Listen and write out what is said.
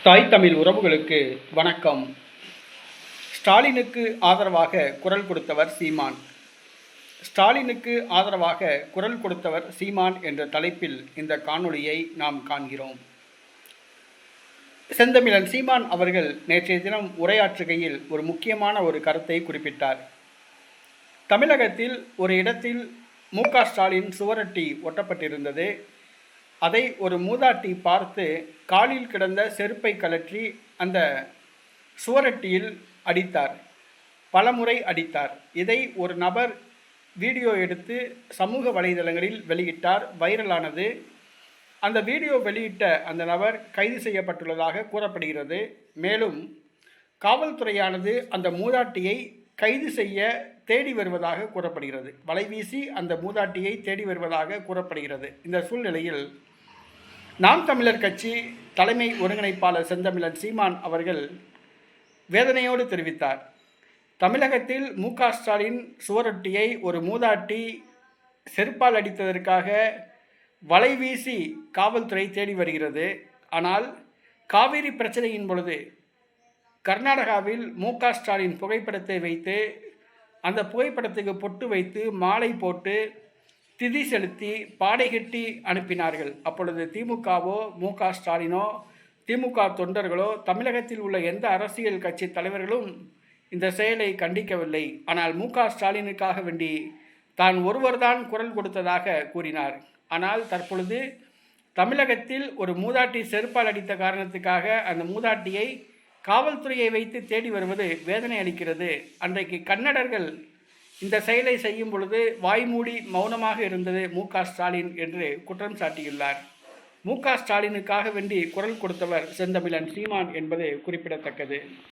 தாய் தமிழ் உறவுகளுக்கு வணக்கம். ஸ்டாலினுக்கு ஆதரவாக குரல் கொடுத்தவர் சீமான். ஸ்டாலினுக்கு ஆதரவாக குரல் கொடுத்தவர் சீமான் என்ற தலைப்பில் இந்த காணொளியை நாம் காண்கிறோம். செந்தமிழன் சீமான் அவர்கள் நேற்றைய தினம் உரையாற்றுகையில் ஒரு முக்கியமான ஒரு கருத்தை குறிப்பிட்டார். தமிழகத்தில் ஒரு இடத்தில் மு.க. ஸ்டாலின் சுவரொட்டி ஒட்டப்பட்டிருந்தது. அதை ஒரு மூதாட்டி பார்த்து காலில் கிடந்த செருப்பை கழற்றி அந்த சுவரொட்டியில் அடித்தார். பலமுறை அடித்தார். இதை ஒரு நபர் வீடியோ எடுத்து சமூக வலைதளங்களில் வெளியிட்டார். வைரலானது. அந்த வீடியோ வெளியிட்ட அந்த நபர் கைது செய்யப்பட்டுள்ளதாக கூறப்படுகிறது. மேலும் காவல்துறையானது அந்த மூதாட்டியை கைது செய்ய தேடி வருவதாக கூறப்படுகிறது. வலைவீசி அந்த மூதாட்டியை தேடி வருவதாக கூறப்படுகிறது. இந்த சூழ்நிலையில் நாம் தமிழர் கட்சி தலைமை ஒருங்கிணைப்பாளர் செந்தமிழன் சீமான் அவர்கள் வேதனையோடு தெரிவித்தார். தமிழகத்தில் மு.க. ஸ்டாலின் சுவரொட்டியை ஒரு மூதாட்டி செருப்பால் அடித்ததற்காக வலைவீசி காவல்துறை தேடி வருகிறது. ஆனால் காவிரி பிரச்சனையின் பொழுது கர்நாடகாவில் மு.க. ஸ்டாலின் புகைப்படத்தை வைத்து அந்த புகைப்படத்துக்கு பொட்டு வைத்து மாலை போட்டு திதி செலுத்தி பாடை கட்டி அனுப்பினார்கள். அப்பொழுது திமுகவோ மு.க. ஸ்டாலினோ திமுக தொண்டர்களோ தமிழகத்தில் உள்ள எந்த அரசியல் கட்சி தலைவர்களும் இந்த செயலை கண்டிக்கவில்லை. ஆனால் மு.க. ஸ்டாலினுக்காக வேண்டி தான் ஒருவர்தான் குரல் கொடுத்ததாக கூறினார். ஆனால் தற்பொழுது தமிழகத்தில் ஒரு மூதாட்டி செருப்பால் அடித்த காரணத்துக்காக அந்த மூதாட்டியை காவல்துறையை வைத்து தேடி வருவது வேதனை அளிக்கிறது. அன்றைக்கு கன்னடர்கள் இந்த செயலை செய்யும் பொழுது வாய்மூடி மௌனமாக இருந்தது மு.க. ஸ்டாலின் என்று குற்றம் சாட்டியுள்ளார். மு.க. ஸ்டாலினுக்காக வேண்டி குரல் கொடுத்தவர் செந்தமிழன் சீமான் என்பது குறிப்பிடத்தக்கது.